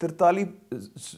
43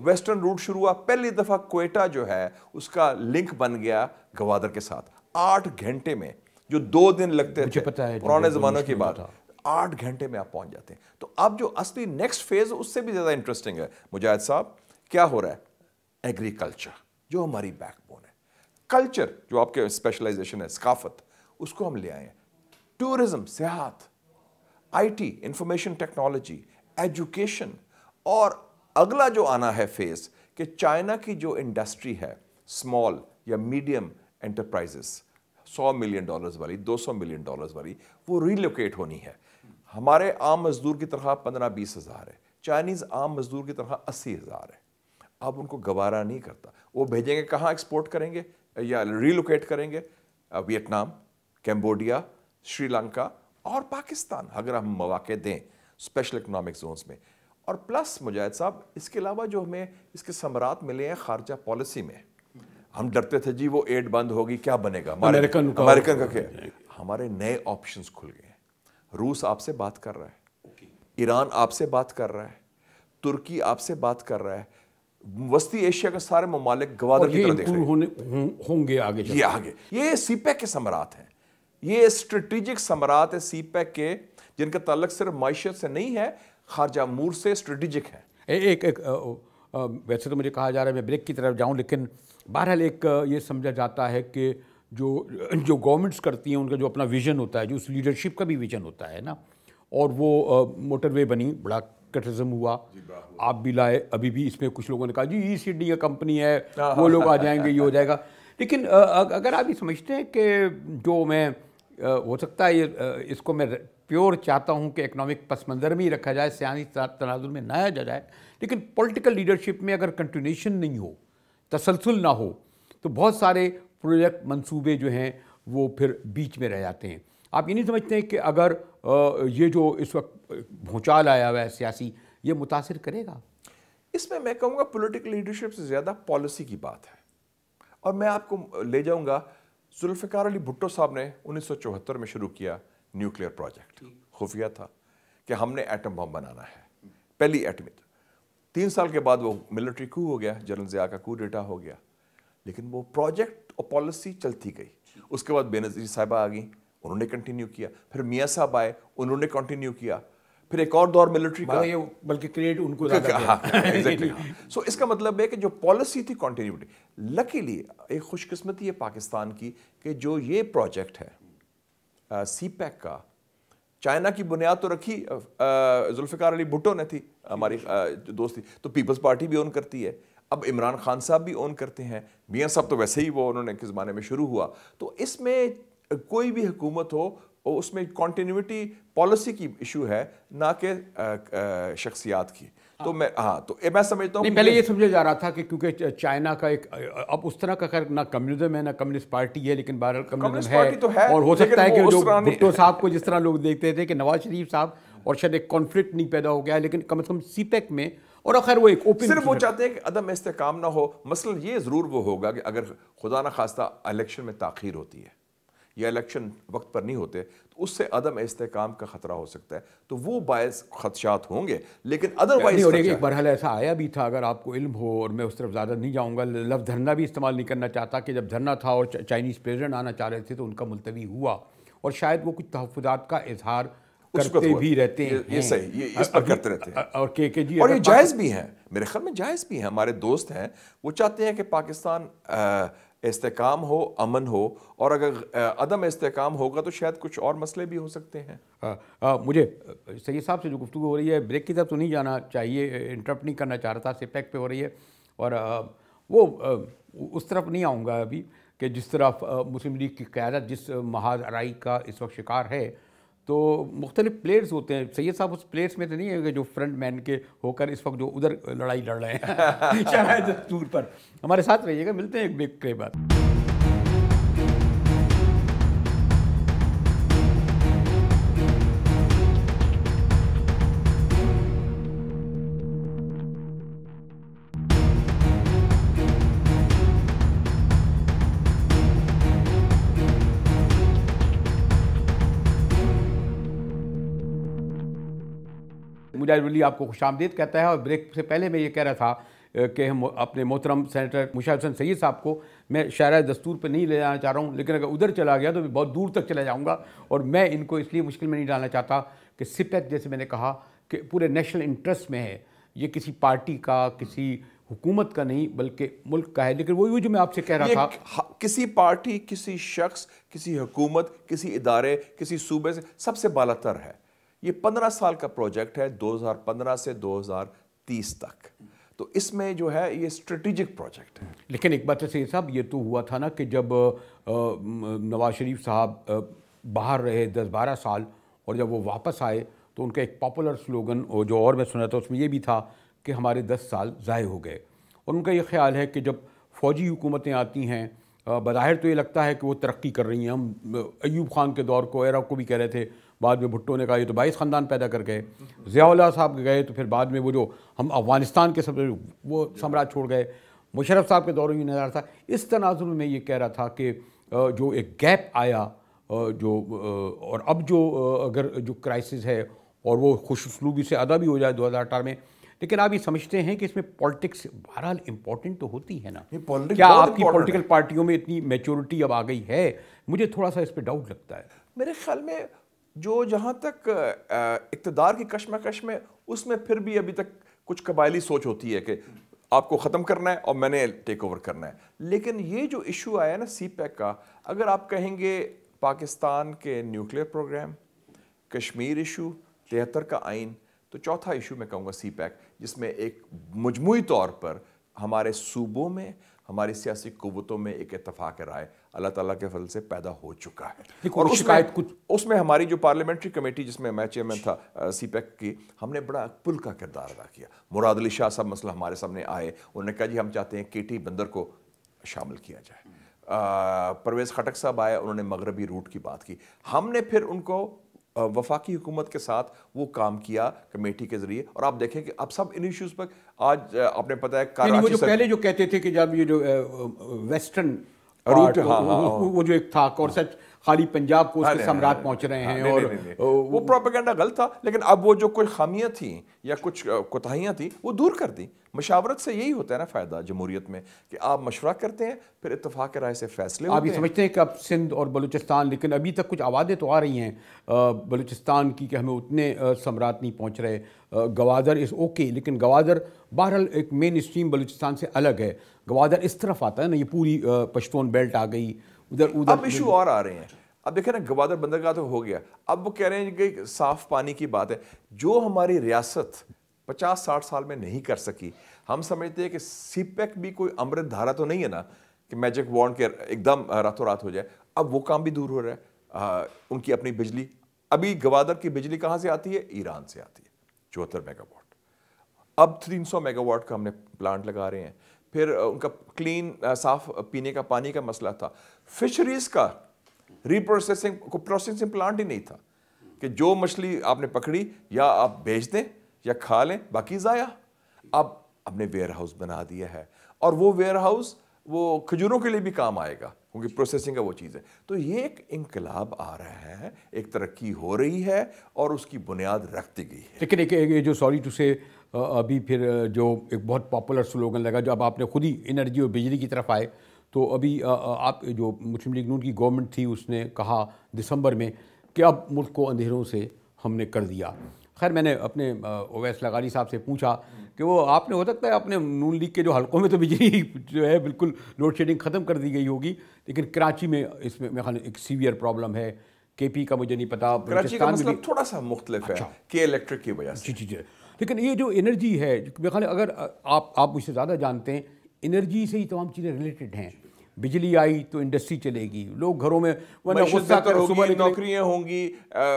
western route شروع ہوا, پہلی دفعہ کوئٹہ جو ہے اس کا لنک بن گیا گوادر کے ساتھ. 8 گھنٹے میں, جو 2 دن لگتے تھے پرانے زمانوں کی بات, 8 گھنٹے میں آپ پہنچ جاتے ہیں. تو اب جو اصلی نیکسٹ فیز اس سے بھی زیادہ انٹرسٹنگ ہے مجاہد صاحب. کیا ہو رہا ہے؟ ایگریکلچر جو ہماری بیک بون ہے, کلچر جو آپ کے اسپیشلائزیشن ہے, ثقافت, اس کو ہم لے آئے ہیں. ٹورزم, سیاحت, I T, information technology, education, اور اگلا جو آنا ہے فیز کہ چائنا کی جو انڈسٹری ہے اسمال یا میڈیم انٹرپرائزز, $100 ملین والی, $200 ملین والی, وہ ریلوکیٹ ہونی ہے. ہمارے عام مزدور کی طرح 15-20 ہزار ہے, چائنیز عام مزدور کی طرح 80 ہزار ہے. اب ان کو گوارا نہیں کرتا, وہ بھیجیں گے کہاں ایکسپورٹ کریں گے یا ریلوکیٹ کریں گے؟ ویتنام, کمبوڈیا, شری لنکا اور پاکستان, اگر ہم مواقع دیں اسپیشل اکنامک زونز میں. اور پلس مجاہد صاحب اس کے علاوہ جو ہمیں اس کے ثمرات ملے ہیں خارجہ پالیسی میں, ہم ڈرتے تھے جی وہ ایڈ بند ہوگی, کیا بنے گا امریکن کا, کیا ہمارے نئے آپشنز کھل گئے ہیں. روس آپ سے بات کر رہا ہے, ایران آپ سے بات کر رہا ہے, ترکی آپ سے بات کر رہا ہے, وسطی ایشیا کے سارے ممالک گوادر کی طرح دیکھ رہے ہوں گے آگے. یہ سی پیک کے ثمرات ہیں, یہ اسٹریٹجک ثمرات ہے سی پیک کے, جن کا تعلق صرف معیشت سے نہیں ہے, خارجہ امور سے اسٹریٹجک ہے. ایک ویسے تو مجھے کہا جا رہا ہے میں بریک کی طرف جاؤں, لیکن بہرحال ایک یہ سمجھا جاتا ہے کہ جو گورنمنٹس کرتی ہیں ان کا جو اپنا ویژن ہوتا ہے, جو اس لیڈرشپ کا بھی ویژن ہوتا ہے نا, اور وہ موٹر وے بنی, بڑا کرٹیسزم ہوا, آپ بھی لائے, ابھی بھی اس میں کچھ لوگوں نے کہا جی ECD کا کمپنی ہے, وہ لوگ آ جائیں گے, یہ ہو جائے گا. لیکن اگر آپ یہ سمجھتے ہیں کہ جو میں ہو سکتا ہے اس کو میں پیور چاہتا ہوں کہ اکنامک پس منظر میں ہی رکھا جائے, سیاسی تناظر میں نہ آیا جائے, لیکن پولیٹیکل لیڈرشپ میں اگر کنٹینیوشن نہیں ہو, تسلسل نہ ہو, تو بہت سارے پروجیکٹ منصوبے جو ہیں وہ پھر بیچ میں رہ جاتے ہیں. آپ یہ نہیں سمجھتے ہیں کہ اگر یہ جو اس وقت بھونچال آیا ہوا ہے سیاسی, یہ متاثر کرے گا؟ اس میں کہوں گا پولیٹیکل لیڈرشپ سے زیادہ پالیسی کی بات ہے. اور میں آپ کو لے جاؤں گا, ذوالفقار علی بھٹو صاحب نے 1974 میں شروع کیا نیوکلیئر پروجیکٹ, خفیہ تھا کہ ہم نے ایٹم بم بنانا ہے, پہلی ایٹمی. 3 سال کے بعد وہ ملٹری کو ہو گیا, جنرل ضیاء کا کو ڈیٹا ہو گیا, لیکن وہ پروجیکٹ اور پالیسی چلتی گئی. اس کے بعد بینظیر صاحبہ آ گئیں, انہوں نے کنٹینیو کیا, پھر میاں صاحب آئے, انہوں نے کنٹینیو کیا, پھر ایک اور دور ملٹری کا, بلکہ کریڈٹ ان کو سو اس کا مطلب ہے کہ جو پالیسی تھی کنٹینیوٹی. لکیلی ایک خوش قسمتی ہے پاکستان کی کہ جو یہ پروجیکٹ ہے سی پیک کا, چائنا کی بنیاد تو رکھی ذوالفقار علی بھٹو نے تھی, ہماری دوست تھی, تو پیپلز پارٹی بھی اون کرتی ہے, اب عمران خان صاحب بھی اون کرتے ہیں, میاں صاحب تو ویسے ہی وہ انہوں نے کس زمانے میں شروع ہوا. تو اس میں کوئی بھی حکومت ہو اس میں کنٹینیوٹی پالیسی کی ایشو ہے, نہ کہ شخصیات کی. تو میں میں سمجھتا ہوں پہلے یہ سمجھا جا رہا تھا کہ کیونکہ چائنا کا ایک اب اس طرح کا خیر نہ کمیونزم ہے نہ کمیونسٹ پارٹی ہے, لیکن بہرحال کمیونزم ہے, اور ہو سکتا ہے کہ جو بھٹو صاحب کو جس طرح لوگ دیکھتے تھے کہ نواز شریف صاحب, اور شاید ایک کانفلکٹ نہیں پیدا ہو گیا, لیکن کم از کم سی پیک میں, اور خیر وہ ایک اوپن, صرف وہ چاہتے ہیں کہ عدم استحکام نہ ہو. مثلا یہ ضرور وہ ہوگا کہ اگر خدا نہ خواستہ الیکشن میں تاخیر ہوتی ہے یا الیکشن وقت پر نہیں ہوتے, تو اس سے عدم استحکام کا خطرہ ہو سکتا ہے, تو وہ باعث خدشات ہوں گے. لیکن ادروائز ایک مرحلہ ایسا آیا بھی تھا, اگر آپ کو علم ہو, اور میں اس طرف زیادہ نہیں جاؤں گا, لفظ دھرنا بھی استعمال نہیں کرنا چاہتا, کہ جب دھرنا تھا اور چائنیز پریزیڈنٹ آنا چاہ رہے تھے تو ان کا ملتوی ہوا, اور شاید وہ کچھ تحفظات کا اظہار کرتے بھی رہتے ہیں. یہ صحیح, یہ اس پر کرتے رہتے ہیں, اور کہ جی, اور یہ جائز بھی ہیں, میرے خیال میں جائز بھی ہیں. ہمارے دوست ہیں, وہ چاہتے ہیں کہ پاکستان استحکام ہو, امن ہو, اور اگر عدم استحکام ہوگا تو شاید کچھ اور مسئلے بھی ہو سکتے ہیں. مجھے سید صاحب سے جو گفتگو ہو رہی ہے, بریک کی طرف تو نہیں جانا چاہیے, انٹرپٹ نہیں کرنا چاہ رہا تھا, سیپیک پہ ہو رہی ہے, اور وہ اس طرف نہیں آؤں گا ابھی کہ جس طرف مسلم لیگ کی قیادت جس محاذ آرائی کا اس وقت شکار ہے, تو مختلف پلیئرز ہوتے ہیں. سید صاحب اس پلیئرز میں تو نہیں ہے کہ جو فرنٹ مین کے ہو کر اس وقت جو ادھر لڑائی لڑ رہے ہیں شرح دستور پر. ہمارے ساتھ رہیے گا, ملتے ہیں ایک بریک کے بعد. مجاہد ولی آپ کو خوش آمدید کہتا ہے. اور بریک سے پہلے میں یہ کہہ رہا تھا کہ ہم اپنے محترم سینیٹر مشاہد حسین سید صاحب کو میں شاعرہ دستور پہ نہیں لے جانا چاہ رہا ہوں، لیکن اگر ادھر چلا گیا تو میں بہت دور تک چلا جاؤں گا، اور میں ان کو اس لیے مشکل میں نہیں ڈالنا چاہتا کہ سپیک جیسے میں نے کہا کہ پورے نیشنل انٹرسٹ میں ہے، یہ کسی پارٹی کا کسی حکومت کا نہیں بلکہ ملک کا ہے۔ لیکن وہی جو میں آپ سے کہہ رہا تھا، کسی پارٹی، کسی شخص، کسی حکومت، کسی ادارے، کسی صوبے سے سب سے بالا تر ہے۔ یہ 15 سال کا پروجیکٹ ہے، 2015 سے 2030 تک، تو اس میں جو ہے یہ اسٹریٹجک پروجیکٹ ہے۔ لیکن ایک بات سید صاحب یہ تو ہوا تھا نا کہ جب نواز شریف صاحب باہر رہے 10-12 سال اور جب وہ واپس آئے تو ان کا ایک پاپولر سلوگن جو اور میں سنا تھا اس میں یہ بھی تھا کہ ہمارے 10 سال ضائع ہو گئے، اور ان کا یہ خیال ہے کہ جب فوجی حکومتیں آتی ہیں بظاہر تو یہ لگتا ہے کہ وہ ترقی کر رہی ہیں، ہم ایوب خان کے دور کو ایرا کو بھی کہہ رہے تھے، بعد میں بھٹو نے کہا یہ تو 22 خاندان پیدا کر گئے، ضیاء اللہ صاحب گئے تو پھر بعد میں وہ جو ہم افغانستان کے سب وہ سمراج چھوڑ گئے، مشرف صاحب کے دور میں نظر تھا۔ اس تناظر میں یہ کہہ رہا تھا کہ جو ایک گیپ آیا اور اب جو اگر جو کرائسس ہے اور وہ خوش اسلوبی سے ادا بھی ہو جائے 2018 میں، لیکن آپ یہ سمجھتے ہیں کہ اس میں پالیٹکس بہرحال امپورٹنٹ تو ہوتی ہے نا؟ کیا آپ کی پولیٹیکل پارٹیوں میں اتنی میچورٹی اب آ گئی ہے؟ مجھے تھوڑا سا اس پہ ڈاؤٹ لگتا ہے۔ میرے خیال میں جو جہاں تک اقتدار کی کشمکش میں، اس میں پھر بھی ابھی تک کچھ قبائلی سوچ ہوتی ہے کہ آپ کو ختم کرنا ہے اور میں نے ٹیک اوور کرنا ہے۔ لیکن یہ جو ایشو آیا نا سی پیک کا، اگر آپ کہیں گے پاکستان کے نیوکلیئر پروگرام، کشمیر ایشو، 73 کا آئین، تو چوتھا ایشو میں کہوں گا سی پیک، جس میں ایک مجموعی طور پر ہمارے صوبوں میں، ہماری سیاسی قوتوں میں ایک اتفاق رائے اللہ تعالیٰ کے فضل سے پیدا ہو چکا ہے۔ اور اس میں ہماری جو پارلیمنٹری کمیٹی جس میں چیئرمین تھا سی پیک کی، ہم نے بڑا پل کا کردار ادا کیا۔ مراد علی شاہ صاحب مسئلہ ہمارے سامنے آئے، انہوں نے کہا جی ہم چاہتے ہیں کیٹی بندر کو شامل کیا جائے۔ پرویز خٹک صاحب آئے، انہوں نے مغربی روٹ کی بات کی۔ ہم نے پھر ان کو وفاقی حکومت کے ساتھ وہ کام کیا کمیٹی کے ذریعے، اور آپ دیکھیں کہ اب سب ان ایشوز پر آج آپ نے پتہ ہے کراچی سے پہلے جو کہتے تھے کہ جب یہ جو ویسٹرن روٹ وہ جو ایک تھا کورسٹ خالی پنجاب کو اس کے ثمرات پہنچ رہے ہیں، اور وہ پروپیگنڈا غلط تھا، لیکن اب وہ جو کچھ خامیاں تھیں یا کچھ کوتاہیاں تھیں وہ دور کر دیں۔ مشاورت سے یہی ہوتا ہے نا فائدہ جمہوریت میں، کہ آپ مشورہ کرتے ہیں پھر اتفاق رائے سے فیصلے ہوتے ہیں۔ آپ یہ سمجھتے ہیں کہ اب سندھ اور بلوچستان، لیکن ابھی تک کچھ آوازیں تو آ رہی ہیں بلوچستان کی کہ ہمیں اتنے ثمرات نہیں پہنچ رہے، گوادر از اوکے، لیکن گوادر بہرحال ایک مین اسٹریم بلوچستان سے الگ ہے، گوادر اس طرف آتا ہے نا، یہ پوری پشتون بیلٹ آ گئی ادھر۔ اب ایشو اور آ رہے ہیں، اب دیکھیں نا گوادر بندرگاہ تو ہو گیا، اب وہ کہہ رہے ہیں کہ صاف پانی کی بات ہے، جو ہماری ریاست 50-60 سال میں نہیں کر سکی۔ ہم سمجھتے ہیں کہ سی پیک بھی کوئی امرت دھارا تو نہیں ہے نا کہ میجک وانڈ کے ایک دم راتوں رات ہو جائے، اب وہ کام بھی دور ہو رہا ہے۔ ان کی اپنی بجلی، ابھی گوادر کی بجلی کہاں سے آتی ہے؟ ایران سے آتی ہے، 74 میگا واٹ، اب 300 میگا واٹ کا ہم نے پلانٹ لگا رہے ہیں۔ پھر ان کا کلین صاف پینے کا پانی کا مسئلہ تھا، فشریز کا پروسیسنگ پلانٹ ہی نہیں تھا کہ جو مچھلی آپ نے پکڑی یا آپ بیچ دیں یا کھا لیں، باقی ضائع۔ اب ہم نے ویئر ہاؤس بنا دیا ہے، اور وہ ویئر ہاؤس وہ کھجوروں کے لیے بھی کام آئے گا کیونکہ پروسیسنگ کا وہ چیز ہے۔ تو یہ ایک انقلاب آ رہا ہے، ایک ترقی ہو رہی ہے اور اس کی بنیاد رکھ دی گئی ہے۔ لیکن ایک جو سوری ٹو سے ابھی پھر جو ایک بہت پاپولر سلوگن لگا، جو اب آپ نے خود ہی انرجی اور بجلی کی طرف آئے، تو ابھی آپ جو مسلم لیگ نون کی گورنمنٹ تھی اس نے کہا دسمبر میں کہ اب ملک کو اندھیروں سے ہم نے کر دیا۔ خیر میں نے اپنے اویس لغاری صاحب سے پوچھا کہ وہ آپ نے ہو سکتا ہے اپنے نون لیگ کے جو حلقوں میں تو بجلی جو ہے بالکل لوڈ شیڈنگ ختم کر دی گئی ہوگی، لیکن کراچی میں اس میں خیال ایک سیویئر پرابلم ہے، کے پی کا مجھے نہیں پتا، کراچی کا مسئلہ تھوڑا سا مختلف ہے کے الیکٹرک کی وجہ سے۔ جی، لیکن یہ جو انرجی ہے میرے خیال اگر آپ مجھ سے زیادہ جانتے ہیں، انرجی سے ہی تمام چیزیں ریلیٹڈ ہیں۔ بجلی آئی تو انڈسٹری چلے گی، لوگ گھروں میں نوکریاں ہوں گی،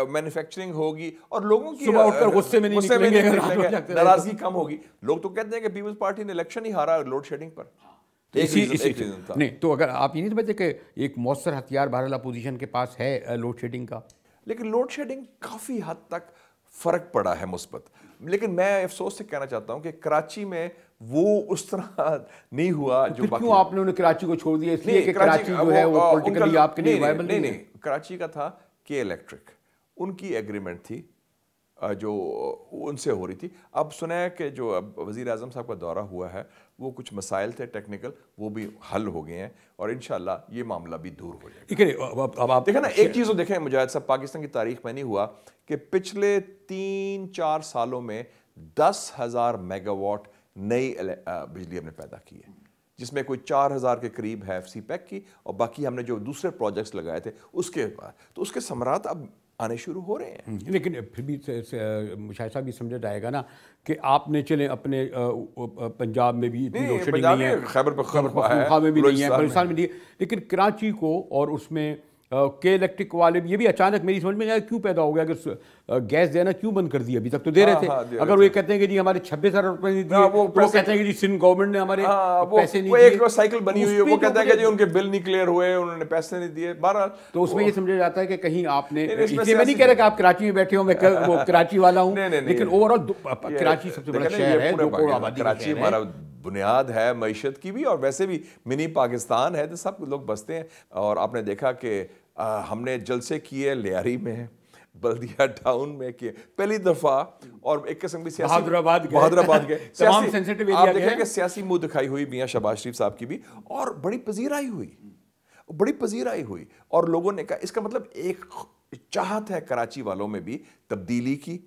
مینوفیکچرنگ ہوگی، اور لوگوں کی صبح اٹھ کر غصے میں نہیں نکلیں گے، ناراضگی کم ہوگی۔ لوگ تو کہتے ہیں کہ پیپلز پارٹی نے الیکشن ہی ہارا لوڈ شیڈنگ پر۔ نہیں تو اگر آپ یہ نہیں سمجھتے کہ ایک مؤثر ہتھیار بہرحال اپوزیشن کے پاس ہے لوڈ شیڈنگ کا؟ لیکن لوڈ شیڈنگ کافی حد تک فرق پڑا ہے مثبت، لیکن میں افسوس سے کہنا چاہتا ہوں کہ کراچی میں وہ اس طرح نہیں ہوا جو باقی۔ کیوں آپ نے کراچی کو چھوڑ دیا؟ اس لیے کہ کراچی جو ہے وہ پولیٹیکلی آپ کے لیے وائبل نہیں ہے؟ کراچی کا تھا کہ الیکٹرک، ان کی ایگریمنٹ تھی جو ان سے ہو رہی تھی. اب سنا ہے کہ جو اب وزیر اعظم صاحب کا دورہ ہوا ہے وہ کچھ مسائل تھے ٹیکنیکل وہ بھی حل ہو گئے ہیں اور انشاءاللہ یہ معاملہ بھی دور ہو جائے گا. اب آپ دیکھیں نا ایک چیز تو دیکھیں مجاہد صاحب, پاکستان کی تاریخ میں نہیں ہوا کہ پچھلے 3-4 سالوں میں 10,000 میگا واٹ نئی بجلی ہم نے پیدا کی ہے, جس میں کوئی 4,000 کے قریب ہے سی پیک کی اور باقی ہم نے جو دوسرے پروجیکٹس لگائے تھے اس کے بعد, تو اس کے ثمرات اب آنے شروع ہو رہے ہیں. لیکن پھر بھی مشاہد صاحب یہ سمجھا جائے گا نا کہ آپ نے چلیں اپنے پنجاب میں بھی اتنی روشنی نہیں ہے, خیبر پختونخوا میں بھی نہیں ہے, بلوچستان میں نہیں ہے, لیکن کراچی کو اور اس میں کے الیکٹرک والے بھی, یہ بھی اچانک میری سمجھ میں نہیں آیا کیوں پیدا ہو گیا کہ گیس دینا کیوں بند کر دیا, ابھی تک تو دے رہے تھے. اگر وہ یہ کہتے ہیں کہ جی ہمارے 26,000 روپے نہیں دیے, وہ کہتے ہیں کہ جی سندھ گورنمنٹ نے ہمارے پیسے نہیں دیے, ایک سائیکل بنی ہوئی ہے, وہ کہتے ہیں کہ جی ان کے بل نہیں کلیئر ہوئے, انہوں نے پیسے نہیں دیے. بہرحال تو اس میں یہ سمجھا جاتا ہے کہ کہیں آپ نے, اسے میں نہیں کہہ رہا کہ آپ کراچی میں بیٹھے ہوں, میں وہ کراچی والا ہوں, لیکن اوور آل کراچی سب سے بڑا شہر ہے, 2 کروڑ آبادی کا کراچی ہمارا بنیاد ہے معیشت کی بھی, اور ویسے بھی منی پاکستان ہے تو سب لوگ بستے ہیں. اور آپ نے دیکھا کہ ہم نے جلسے کیے لیاری میں, بلدیہ ٹاؤن میں کیے پہلی دفعہ, اور ایک قسم کی سیاسی بہادر آباد گئے, تمام سینسٹیو ایریا آپ دیکھیں کہ سیاسی منہ دکھائی ہوئی میاں شہباز شریف صاحب کی بھی, اور بڑی پذیرائی ہوئی, اور لوگوں نے کہا اس کا مطلب ایک چاہت ہے کراچی والوں میں بھی تبدیلی کی,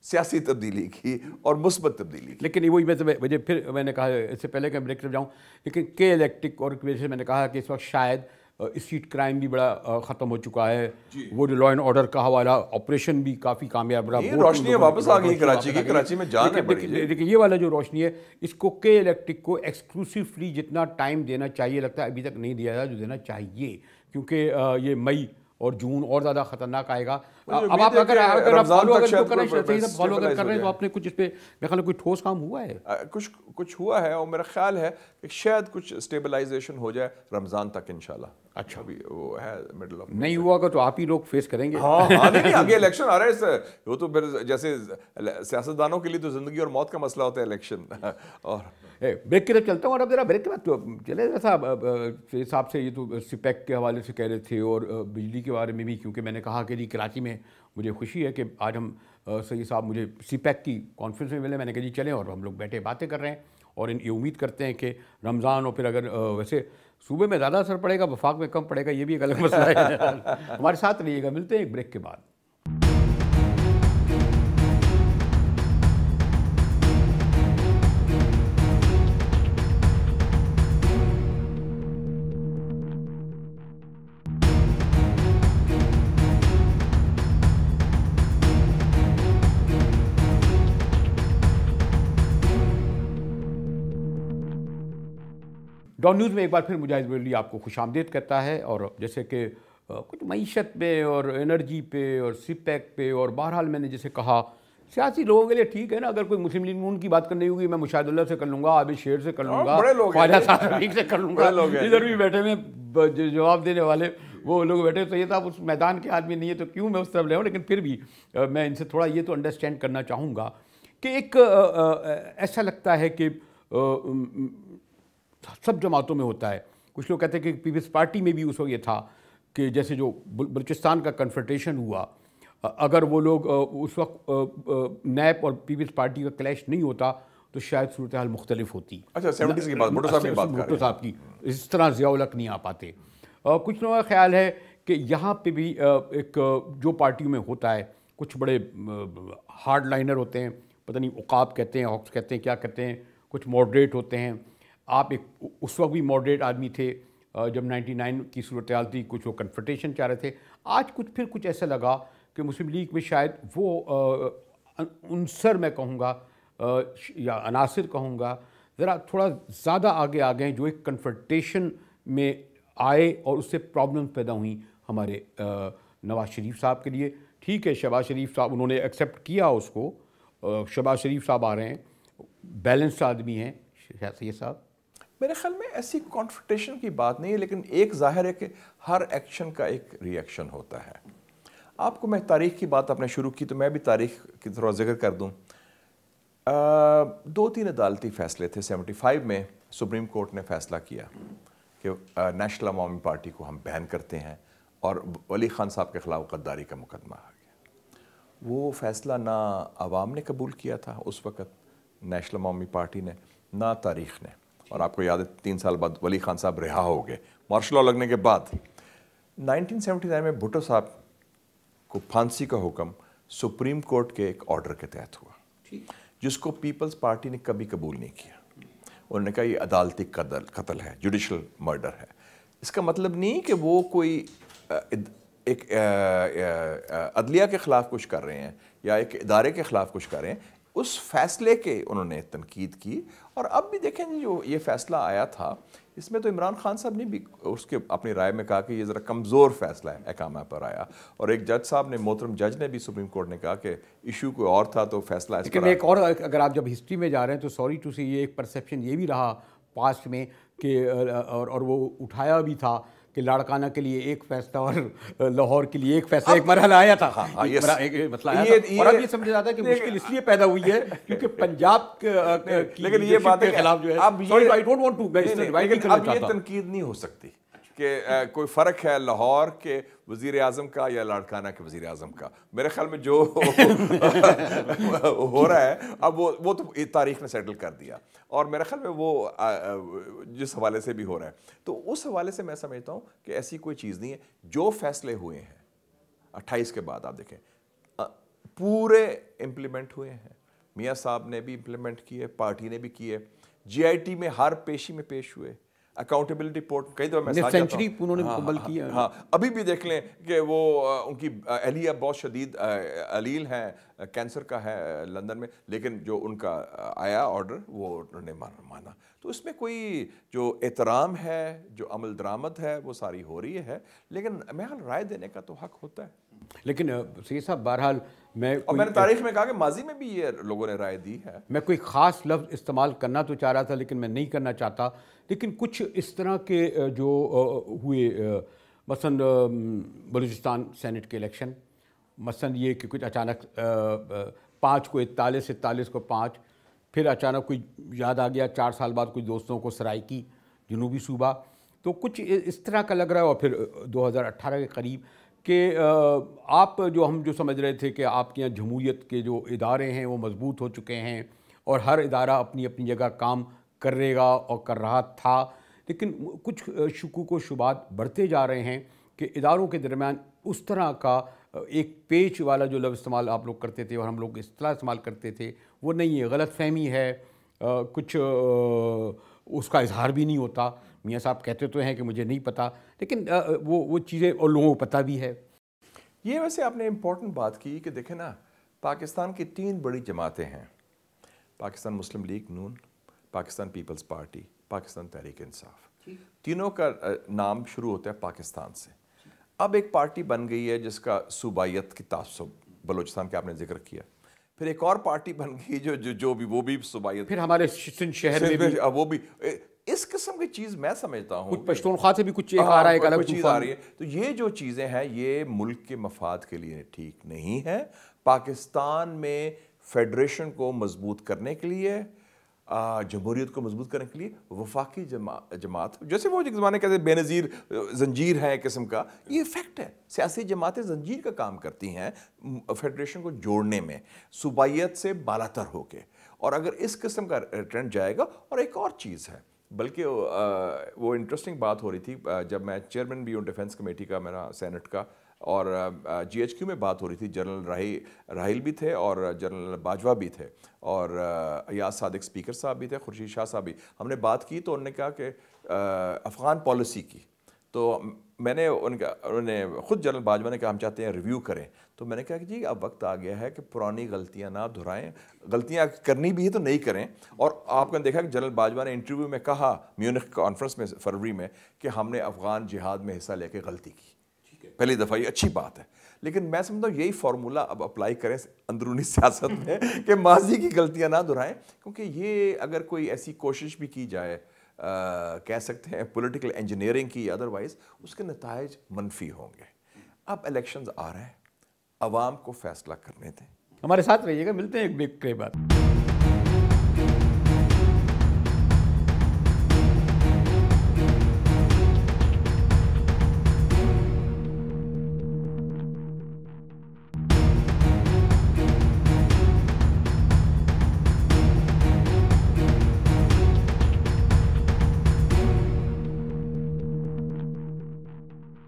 سیاسی تبدیلی کی اور مثبت تبدیلی کی. لیکن وہی وجہ پھر میں نے کہا اس سے پہلے کہ بریک پہ جاؤں, لیکن کے الیکٹرک اور کی وجہ سے میں نے کہا کہ اس وقت شاید اسٹریٹ کرائم بھی بڑا ختم ہو چکا ہے, وہ جو لا اینڈ آرڈر کا حوالہ آپریشن بھی کافی کامیاب رہا, روشنی واپس آ گئی کراچی کی, کراچی میں جان ہے بڑی. لیکن یہ والا جو روشنی ہے اس کو کے الیکٹرک کو ایکسکلوسیولی جتنا ٹائم دینا چاہیے لگتا ہے ابھی تک نہیں دیا جا جو دینا چاہیے, کیونکہ یہ مئی اور جون اور زیادہ خطرناک آئے گا. اب آپ اگر فالو کر رہے ہیں تو آپ نے کچھ اس پہ میرے خیال میں کوئی ٹھوس کام ہوا ہے, کچھ ہوا ہے, اور میرا خیال ہے کہ شاید کچھ اسٹیبلائزیشن ہو جائے رمضان تک انشاءاللہ. اچھا ابھی وہ ہے مڈل آف, نہیں ہوا گا تو آپ ہی لوگ فیس کریں گے. ہاں نہیں, آگے الیکشن آ رہا ہے, وہ تو پھر جیسے سیاستدانوں کے لیے تو زندگی اور موت کا مسئلہ ہوتا ہے الیکشن. اور بریک کی طرف چلتا ہوں, اور اب ذرا بریک کے بعد تو چلے صاحب حساب سے, یہ تو سپیک کے حوالے سے کہہ رہے تھے اور بجلی کے بارے میں بھی, کیونکہ میں نے کہا کہ جی کراچی میں مجھے خوشی ہے کہ آج ہم سید صاحب مجھے سی پیک کی کانفرنس میں ملے, میں نے کہا جی چلیں, اور ہم لوگ بیٹھے باتیں کر رہے ہیں, اور یہ امید کرتے ہیں کہ رمضان, اور پھر اگر ویسے صوبے میں زیادہ اثر پڑے گا, وفاق میں کم پڑے گا, یہ بھی ایک الگ مسئلہ ہے. ہمارے ساتھ رہیے گا, ملتے ہیں ایک بریک کے بعد. ڈان نیوز میں ایک بار پھر مجاہد ولی آپ کو خوش آمدید کرتا ہے. اور جیسے کہ کچھ معیشت پہ اور انرجی پہ اور سی پیک پہ, اور بہرحال میں نے جیسے کہا سیاسی لوگوں کے لیے ٹھیک ہے نا, اگر کوئی مسلم لیگ نون کی بات کرنی ہوگی میں مشاہد اللہ سے کر لوں گا, عابد شیر سے کر لوں گا, خواجہ صادق سے کر لوں گا, ادھر بھی بیٹھے میں جواب دینے والے وہ لوگ بیٹھے. تو یہ تھا اس میدان کے آدمی نہیں ہے تو کیوں میں اس طرف لے آؤں, لیکن پھر بھی میں ان سے تھوڑا یہ تو انڈرسٹینڈ کرنا چاہوں گا کہ ایک ایسا لگتا ہے کہ سب جماعتوں میں ہوتا ہے. کچھ لوگ کہتے ہیں کہ پیپلز پارٹی میں بھی اس وقت یہ تھا کہ جیسے جو بلوچستان کا کنفرنٹیشن ہوا, اگر وہ لوگ اس وقت نیب اور پیپلز پارٹی کا کلیش نہیں ہوتا تو شاید صورتحال مختلف ہوتی. اچھا 70s کی بات, بھٹو صاحب کی بات کر رہے ہیں, بھٹو صاحب کی, اس طرح ضیاء الحق نہیں آ پاتے. کچھ لوگوں کا خیال ہے کہ یہاں پہ بھی ایک جو پارٹیوں میں ہوتا ہے کچھ بڑے ہارڈ لائنر ہوتے ہیں, پتہ نہیں عقاب کہتے ہیں, ہاکس کہتے ہیں, کیا کہتے ہیں, کچھ ماڈریٹ ہوتے ہیں. آپ ایک اس وقت بھی ماڈریٹ آدمی تھے جب 99 کی صورتحال تھی, کچھ وہ کنفرنٹیشن چاہ رہے تھے. آج کچھ ایسا لگا کہ مسلم لیگ میں شاید وہ عنصر میں کہوں گا یا عناصر کہوں گا ذرا تھوڑا زیادہ آگے آ گئے جو ایک کنفرنٹیشن میں آئے, اور اس سے پرابلم پیدا ہوئیں ہمارے نواز شریف صاحب کے لیے. ٹھیک ہے, شہباز شریف صاحب انہوں نے ایکسیپٹ کیا اس کو, شہباز شریف صاحب آ رہے ہیں, بیلنس آدمی ہیں سید صاحب. میرے خیال میں ایسی کانفرنٹیشن کی بات نہیں ہے, لیکن ایک ظاہر ہے کہ ہر ایکشن کا ایک ری ایکشن ہوتا ہے. آپ کو میں تاریخ کی بات آپ نے شروع کی تو میں بھی تاریخ کی تھوڑا ذکر کر دوں. 2-3 عدالتی فیصلے تھے. 75 میں سپریم کورٹ نے فیصلہ کیا کہ نیشنل عوامی پارٹی کو ہم بین کرتے ہیں, اور ولی خان صاحب کے خلاف غداری کا مقدمہ آ گیا. وہ فیصلہ نہ عوام نے قبول کیا تھا اس وقت، نیشنل عوامی پارٹی نے، نہ تاریخ نے. اور آپ کو یاد ہے 3 سال بعد ولی خان صاحب رہا ہو گئے مارشل لا لگنے کے بعد. 1979 میں بھٹو صاحب کو پھانسی کا حکم سپریم کورٹ کے ایک آرڈر کے تحت ہوا، جس کو پیپلز پارٹی نے کبھی قبول نہیں کیا. انہوں نے کہا یہ عدالتی قتل ہے، جوڈیشل مرڈر ہے. اس کا مطلب نہیں کہ وہ کوئی ایک عدلیہ کے خلاف کچھ کر رہے ہیں یا ایک ادارے کے خلاف کچھ کر رہے ہیں. اس فیصلے کے انہوں نے تنقید کی. اور اب بھی دیکھیں جو یہ فیصلہ آیا تھا اس میں تو عمران خان صاحب نے بھی اس کے اپنی رائے میں کہا کہ یہ ذرا کمزور فیصلہ ہے احکامہ پر آیا. اور ایک جج صاحب نے، محترم جج نے بھی سپریم کورٹ نے کہا کہ ایشو کوئی اور تھا تو فیصلہ اس لیکن ایک اور اگر آپ جب ہسٹری میں جا رہے ہیں تو سوری ٹو سے یہ ایک پرسیپشن یہ بھی رہا پاسٹ میں کہ اور وہ اٹھایا بھی تھا کہ لاڑکانہ کے لیے ایک فیصلہ اور لاہور کے لیے ایک فیصلہ، ایک مرحلہ آیا تھا، ایک مسئلہ آیا تھا. اور اب یہ سمجھا جاتا ہے کہ مشکل اس لیے پیدا ہوئی ہے کیونکہ پنجاب لیکن یہ بات کے خلاف جو ہے، اب یہ تنقید نہیں ہو سکتی کہ کوئی فرق ہے لاہور کے وزیر اعظم کا یا لاڑکانہ کے وزیر اعظم کا. میرے خیال میں جو ہو رہا ہے اب وہ تو تاریخ نے سیٹل کر دیا. اور میرے خیال میں وہ جس حوالے سے بھی ہو رہا ہے تو اس حوالے سے میں سمجھتا ہوں کہ ایسی کوئی چیز نہیں ہے. جو فیصلے ہوئے ہیں 28 کے بعد آپ دیکھیں پورے امپلیمنٹ ہوئے ہیں. میاں صاحب نے بھی امپلیمنٹ کیے، پارٹی نے بھی کیے. جی آئی ٹی میں ہر پیشی میں پیش ہوئے. اکاؤنٹیبلٹی رپورٹ کئی دفعہ میں سینچری انہوں نے مکمل کی ہے. ہاں ابھی بھی دیکھ لیں کہ وہ ان کی اہلیہ بہت شدید علیل ہیں، کینسر کا ہے لندن میں، لیکن جو ان کا آیا آرڈر وہ انہوں نے مانا. تو اس میں کوئی جو احترام ہے، جو عمل درآمد ہے وہ ساری ہو رہی ہے. لیکن میں رائے دینے کا تو حق ہوتا ہے. لیکن سید صاحب بہرحال میں نے تاریخ میں کہا کہ ماضی میں بھی یہ لوگوں نے رائے دی ہے. میں کوئی خاص لفظ استعمال کرنا تو چاہ رہا تھا لیکن میں نہیں کرنا چاہتا. لیکن کچھ اس طرح کے جو ہوئے مثلاً بلوچستان سینٹ کے الیکشن، مثلاً یہ کہ کچھ اچانک 5 کو 41 کو 5، پھر اچانک کوئی یاد آ گیا 4 سال بعد کچھ دوستوں کو سرائیکی جنوبی صوبہ، تو کچھ اس طرح کا لگ رہا ہے. اور پھر 2018 کے قریب کہ آپ ہم جو سمجھ رہے تھے کہ آپ کے یہاں جمہوریت کے جو ادارے ہیں وہ مضبوط ہو چکے ہیں اور ہر ادارہ اپنی اپنی جگہ کام کرے گا اور کر رہا تھا، لیکن کچھ شکوک و شبہات بڑھتے جا رہے ہیں کہ اداروں کے درمیان اس طرح کا ایک پیچ والا جو لفظ استعمال آپ لوگ کرتے تھے اور ہم لوگ اصطلاح استعمال کرتے تھے وہ نہیں ہے. غلط فہمی ہے، کچھ اس کا اظہار بھی نہیں ہوتا. میاں صاحب کہتے تو ہیں کہ مجھے نہیں پتہ، لیکن وہ چیزیں اور لوگوں کو پتہ بھی ہے. یہ ویسے آپ نے امپورٹنٹ بات کی کہ دیکھیں نا، پاکستان کی 3 بڑی جماعتیں ہیں، پاکستان مسلم لیگ نون، پاکستان پیپلز پارٹی، پاکستان تحریک انصاف. تینوں کا نام شروع ہوتا ہے پاکستان سے. اب ایک پارٹی بن گئی ہے جس کا صوبائیت کی تعصب، بلوچستان کا آپ نے ذکر کیا. پھر ایک اور پارٹی بن گئی جو بھی وہ بھی صوبائیت، پھر ہمارے شہر میں بھی وہ بھی اس قسم کی چیز میں سمجھتا ہوں کچھ پشتونخوا سے بھی کچھ ایک آ رہا ہے، ایک الگ چیز آ رہی ہے. تو یہ جو چیزیں ہیں یہ ملک کے مفاد کے لیے ٹھیک نہیں ہے. پاکستان میں فیڈریشن کو مضبوط کرنے کے لیے، جمہوریت کو مضبوط کرنے کے لیے وفاقی جماعت، جیسے وہ ایک زمانے کہتے ہیں بے نظیر زنجیر ہے ایک قسم کا، یہ فیکٹ ہے. سیاسی جماعتیں زنجیر کا کام کرتی ہیں فیڈریشن کو جوڑنے میں، صوبائیت سے بالاتر ہو کے. اور اگر اس قسم کا ٹرینڈ جائے گا. اور ایک اور چیز ہے، بلکہ وہ انٹرسٹنگ بات ہو رہی تھی جب میں چیئرمین بھی ہوں ڈیفنس کمیٹی کا میرا سینٹ کا، اور جی ایچ کیو میں بات ہو رہی تھی. جنرل راحیل بھی تھے اور جنرل باجوہ بھی تھے اور ایاز صادق اسپیکر صاحب بھی تھے، خورشید شاہ صاحب بھی. ہم نے بات کی تو انہوں نے کہا کہ افغان پالیسی کی، تو میں نے انہوں نے خود جنرل باجوہ نے کہا ہم چاہتے ہیں ریویو کریں. تو میں نے کہا کہ جی اب وقت آ گیا ہے کہ پرانی غلطیاں نہ دہرائیں، غلطیاں کرنی بھی ہے تو نہیں کریں. اور آپ نے دیکھا کہ جنرل باجوہ نے انٹرویو میں کہا میونخ کانفرنس میں فروری میں کہ ہم نے افغان جہاد میں حصہ لے کے غلطی کی. پہلی دفعہ، یہ اچھی بات ہے. لیکن میں سمجھتا ہوں یہی فارمولہ اب اپلائی کریں اندرونی سیاست میں کہ ماضی کی غلطیاں نہ دہرائیں، کیونکہ یہ اگر کوئی ایسی کوشش بھی کی جائے کہہ سکتے ہیں پولیٹیکل انجینئرنگ کی، ادروائز اس کے نتائج منفی ہوں گے. اب الیکشنز آ رہے ہیں، عوام کو فیصلہ کرنے دیں. ہمارے ساتھ رہیے گا، ملتے ہیں ایک بریک کے بعد.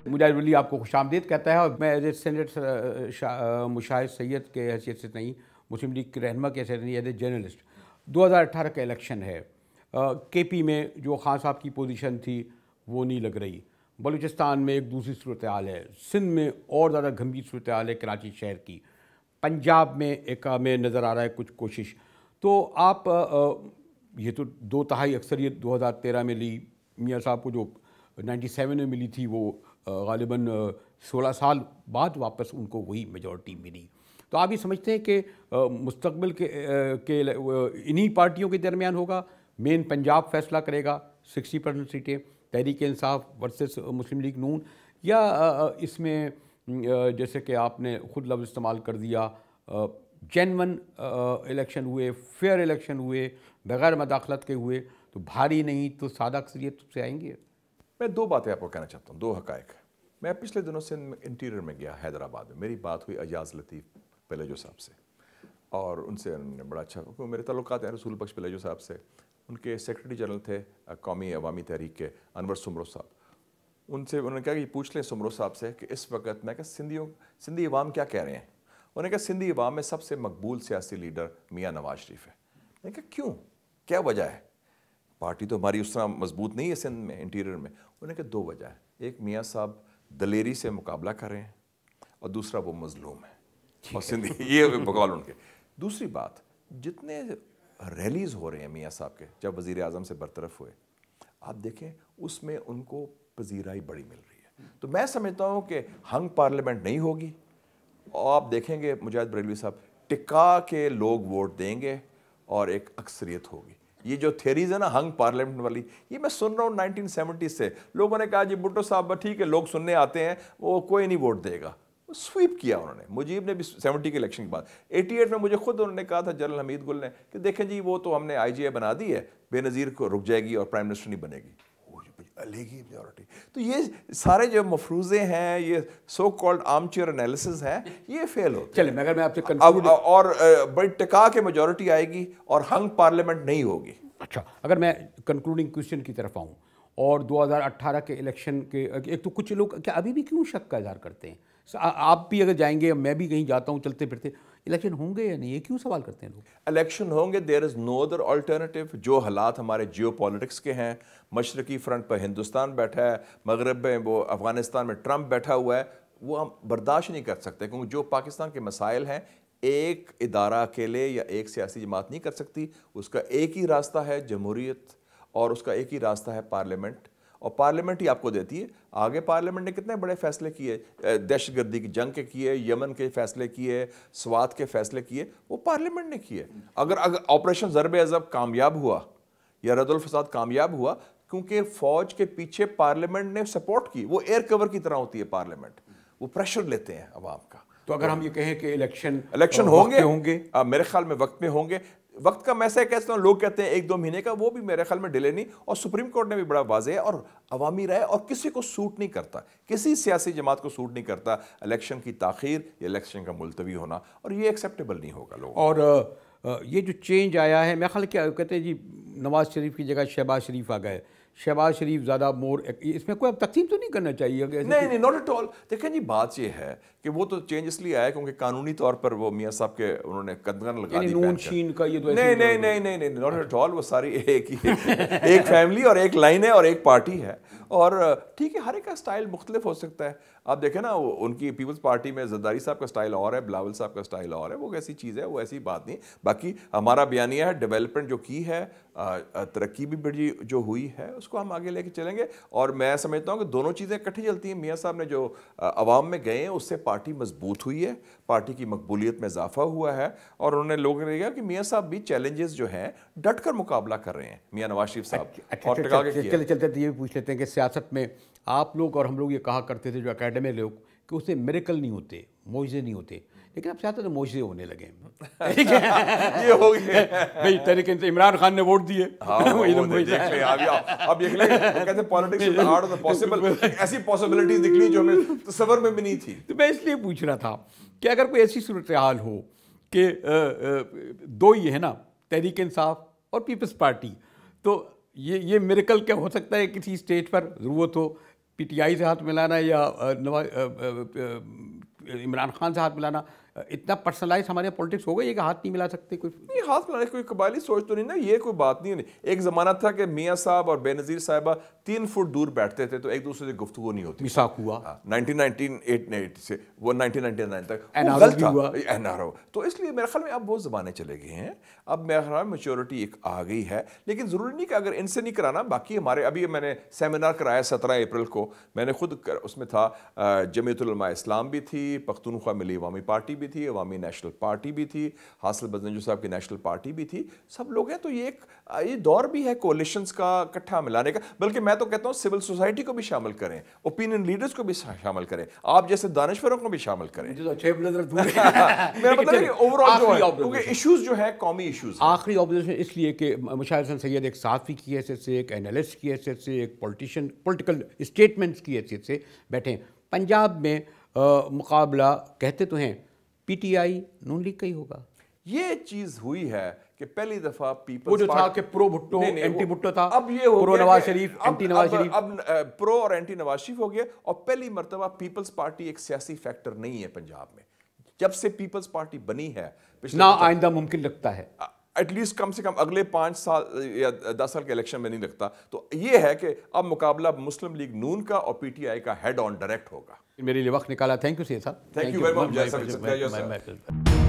مجاہد ولی آپ کو خوش آمدید کہتا ہے، اور میں ایز اے سینیٹر مشاہد سید کے حیثیت سے نہیں، مسلم لیگ کے رہنما کے حیثیت سے نہیں، ایز اے جرنلسٹ 2018 کا الیکشن ہے، کے پی میں جو خان صاحب کی پوزیشن تھی وہ نہیں لگ رہی، بلوچستان میں ایک دوسری صورتحال ہے، سندھ میں اور زیادہ گھمبیر صورتحال ہے کراچی شہر کی، پنجاب میں ایک میں نظر آ رہا ہے کچھ کوشش. تو آپ یہ تو 2/3 اکثریت 2013 میں لی، میاں صاحب کو جو 97 میں ملی تھی وہ غالباً 16 سال بعد واپس ان کو وہی میجورٹی ملی. تو آپ یہ سمجھتے ہیں کہ مستقبل کے انہی پارٹیوں کے درمیان ہوگا، مین پنجاب فیصلہ کرے گا 60% سیٹیں تحریک انصاف ورسس مسلم لیگ نون، یا اس میں جیسے کہ آپ نے خود لفظ استعمال کر دیا جینون الیکشن ہوئے، فیئر الیکشن ہوئے، بغیر مداخلت کے ہوئے، تو بھاری نہیں تو سادہ اکثریت سے آئیں گے؟ میں 2 باتیں آپ کو کہنا چاہتا ہوں، 2 حقائق. میں پچھلے دنوں سے انٹیریئر میں گیا حیدرآباد میں، میری بات ہوئی ایاز لطیف پلیجو صاحب سے، اور ان سے انہوں نے بڑا اچھا، کیونکہ میرے تعلقات ہیں رسول بخش پلیجو صاحب سے. ان کے سیکرٹری جنرل تھے قومی عوامی تحریک کے انور سمرو صاحب. ان سے انہوں نے کہا کہ پوچھ لیں سمرو صاحب سے کہ اس وقت، میں کہا سندھی عوام کیا کہہ رہے ہیں؟ انہوں نے کہا سندھی عوام میں سب سے مقبول سیاسی لیڈر میاں نواز شریف ہے. میں نے کہا کیوں، کیا وجہ ہے؟ پارٹی تو ہماری اس طرح مضبوط نہیں ہے سندھ میں انٹیریئر میں. انہوں نے کہا 2 وجہ ہے، ایک میاں صاحب دلیری سے مقابلہ کر رہے ہیں، اور دوسرا وہ مظلوم ہے اور سندھی، یہ بقول ان کے. دوسری بات، جتنے ریلیز ہو رہے ہیں میاں صاحب کے جب وزیر اعظم سے برطرف ہوئے، آپ دیکھیں اس میں ان کو پذیرائی بڑی مل رہی ہے. تو میں سمجھتا ہوں کہ ہنگ پارلیمنٹ نہیں ہوگی، اور آپ دیکھیں گے مجاہد بریلوی صاحب ٹکا کے لوگ ووٹ دیں گے اور ایک اکثریت ہوگی. یہ جو تھیریز ہے نا ہنگ پارلیمنٹ والی، یہ میں سن رہا ہوں 1970 سے. لوگوں نے کہا جی بھٹو صاحب ٹھیک ہے لوگ سننے آتے ہیں، وہ کوئی نہیں ووٹ دے گا. سویپ کیا انہوں نے. مجیب نے بھی 70 کے الیکشن کے بعد 88 میں مجھے خود انہوں نے کہا تھا جنرل حمید گل نے کہ دیکھیں جی وہ تو ہم نے آئی جی اے بنا دی ہے، بے نظیر کو رک جائے گی اور پرائم منسٹر نہیں بنے گی. لیگی میجورٹی. تو یہ سارے جو مفروضے ہیں، یہ so called arm chair analysis ہیں، یہ فیل ہوتے ہیں. چلیں اگر میں آپ سے اور بڑی ٹکا کے میجورٹی آئے گی اور ہنگ پارلیمنٹ نہیں ہوگی. اچھا، اگر میں کنکلوڈنگ کوشچن کی طرف آؤں، اور 2018 کے الیکشن کے ایک تو کچھ لوگ کیا ابھی بھی کیوں شک کا اظہار کرتے ہیں؟ آپ بھی اگر جائیں گے، میں بھی کہیں جاتا ہوں چلتے پھرتے، الیکشن ہوں گے یا نہیں، یہ کیوں سوال کرتے ہیں لوگ؟ الیکشن ہوں گے، دیر از نو ادر آلٹرنیٹیو. جو حالات ہمارے جیو پالیٹکس کے ہیں، مشرقی فرنٹ پہ ہندوستان بیٹھا ہے، مغرب میں وہ افغانستان میں ٹرمپ بیٹھا ہوا ہے، وہ ہم برداشت نہیں کر سکتے. کیونکہ جو پاکستان کے مسائل ہیں ایک ادارہ اکیلے یا ایک سیاسی جماعت نہیں کر سکتی. اس کا ایک ہی راستہ ہے جمہوریت، اور اس کا ایک ہی راستہ ہے پارلیمنٹ، اور پارلیمنٹ ہی آپ کو دیتی ہے. آگے پارلیمنٹ نے کتنے بڑے فیصلے کیے، دہشت گردی کی جنگ کے کیے، یمن کے فیصلے کیے، سوات کے فیصلے کیے، وہ پارلیمنٹ نے کیے. اگر آپریشن ضرب عضب کامیاب ہوا یا رد الفساد کامیاب ہوا، کیونکہ فوج کے پیچھے پارلیمنٹ نے سپورٹ کی. وہ ایئر کور کی طرح ہوتی ہے پارلیمنٹ، وہ پریشر لیتے ہیں عوام کا. تو اگر ہم یہ کہیں کہ الیکشن ہوں گے میرے خیال میں وقت میں ہوں گے. وقت کا میں سے کہتا ہوں، لوگ کہتے ہیں 1-2 مہینے کا، وہ بھی میرے خیال میں ڈیلے نہیں. اور سپریم کورٹ نے بھی بڑا واضح ہے، اور عوامی رائے اور کسی کو سوٹ نہیں کرتا، کسی سیاسی جماعت کو سوٹ نہیں کرتا الیکشن کی تاخیر یا الیکشن کا ملتوی ہونا، اور یہ ایکسیپٹیبل نہیں ہوگا لوگوں. اور یہ جو چینج آیا ہے، میں خیال کیا کہتے ہیں جی نواز شریف کی جگہ شہباز شریف آ گئے، شہباز شریف زیادہ مور، اس میں کوئی اب تقسیم تو نہیں کرنا چاہیے؟ نہیں، ناٹ ایٹ آل. دیکھیں جی بات یہ ہے کہ وہ تو چینج اس لیے آیا کیونکہ قانونی طور پر وہ میاں صاحب کے انہوں نے قدغن لگا دی. نون شین کا یہ تو نہیں، ناٹ ایٹ آل. وہ ساری ایک فیملی اور ایک لائن ہے اور ایک پارٹی ہے. اور ٹھیک ہے، ہر ایک کا سٹائل مختلف ہو سکتا ہے. آپ دیکھیں نا ان کی پیپلز پارٹی میں زرداری صاحب کا سٹائل اور ہے، بلاول صاحب کا سٹائل اور ہے. وہ ایسی چیز ہے، وہ ایسی بات نہیں. باقی ہمارا بیانیہ ہے ڈیولپمنٹ جو کی ہے، ترقی بھی بڑی جو ہوئی ہے، اس کو ہم آگے لے کے چلیں گے. اور میں سمجھتا ہوں کہ دونوں چیزیں اکٹھی چلتی ہیں. میاں صاحب نے جو عوام میں گئے ہیں اس سے پارٹی مضبوط ہوئی ہے، پارٹی کی مقبولیت میں اضافہ ہوا ہے، اور انہوں نے لوگوں نے کہا کہ میاں صاحب بھی چیلنجز جو ہیں ڈٹ کر مقابلہ کر رہے ہیں، میاں نواز شریف صاحب. اور چلتے یہ بھی پوچھ لیتے ہیں کہ سیاست میں آپ لوگ اور ہم لوگ یہ کہا کرتے تھے جو اکیڈمی لوگ کہ اس سے میریکل نہیں ہوتے، معجزے نہیں ہوتے، لیکن اب سیاست میں معجزے ہونے لگے ہیں. یہ ہو گیا بھائی طریقے سے عمران خان نے ووٹ دیے، اب دیکھ لیں کہتے ہیں politics is art of the possible. ایسی پاسبلٹیز نکلی جو ہمیں تصور میں بھی نہیں تھی. تو میں اس لیے پوچھ رہا تھا کہ اگر کوئی ایسی صورتحال ہو کہ 2 ہی ہے نا، تحریک انصاف اور پیپلز پارٹی، تو یہ میریکل کیا ہو سکتا ہے کسی اسٹیج پر ضرورت ہو پی ٹی آئی سے ہاتھ ملانا یا عمران خان سے ہاتھ ملانا اتنا پرسنلائز ہمارے پولیٹکس ہو گئی ہے کہ ہاتھ نہیں ملا سکتے کوئی؟ نہیں، ہاتھ ملانے کوئی قبائلی سوچ تو نہیں نا، یہ کوئی بات نہیں ہے۔ ایک زمانہ تھا کہ میاں صاحب اور بے نظیر صاحبہ 3 فٹ دور بیٹھتے تھے تو ایک دوسرے سے گفتگو نہیں ہوتی۔ میثاق ہوا 1998 سے وہ 1999 تک NRO بھی ہوا۔ NRO، تو اس لیے میرے خیال میں اب وہ زمانے چلے گئے ہیں، اب میرے خیال میں میچورٹی ایک آ گئی ہے، لیکن ضروری نہیں کہ اگر ان سے نہیں کرانا باقی ہمارے ابھی میں نے سیمینار کرایا 17 اپریل کو، میں نے خود اس میں تھا، جمعیت العلماء اسلام بھی تھی، پختونخوا ملی عوامی پارٹی بھی تھی، عوامی نیشنل پارٹی بھی تھی، حاصل بدنجو صاحب کی نیشنل پارٹی بھی تھی، سب لوگ ہیں۔ تو یہ دور بھی ہے کولیشنز کا، اکٹھا ملانے کا، بلکہ میں تو کہتا ہوں سول سوسائٹی کو بھی شامل کریں، اوپینین لیڈرز کو بھی شامل کریں، آپ جیسے دانشوروں کو بھی شامل کریں۔ میرا مطلب ہے کہ اوورآل جو ہے کیونکہ ایشوز جو ہے قومی ایشوز ہیں۔ آخری آبزرویشن اس لیے کہ مشاہد حسین سید ایک صحافی کی حیثیت سے، ایک اینالسٹ کی حیثیت سے، ایک پولیٹیشین پولیٹیکل اسٹیٹمنٹس کی حیثیت سے بیٹھے ہیں۔ پنجاب میں مقابلہ کہتے تو ہیں P T I known league کا ہی ہوگا۔ یہ چیز ہوئی ہے کہ پہلی دفعہ پیپلز وہ جو تھا کہ پرو بھٹو اینٹی بھٹو تھا، اب یہ ہو پرو گیا نواز کہ شریف اینٹی نواز شریف، اب پرو اور اینٹی نواز شریف ہو گیا، اور پہلی مرتبہ پیپلز پارٹی ایک سیاسی فیکٹر نہیں ہے پنجاب میں۔ جب سے پیپلز پارٹی بنی ہے نہ آئندہ ممکن لگتا ہے، ایٹ لیسٹ کم سے کم اگلے 5 سال یا 10 سال کے الیکشن میں نہیں لگتا۔ تو یہ ہے کہ اب مقابلہ مسلم لیگ نون کا اور پی ٹی آئی کا ہیڈ آن ڈائریکٹ ہوگا۔ میرے لیے وقت نکالا، تھینک یو سید صاحب، تھینک یو ویری مچ۔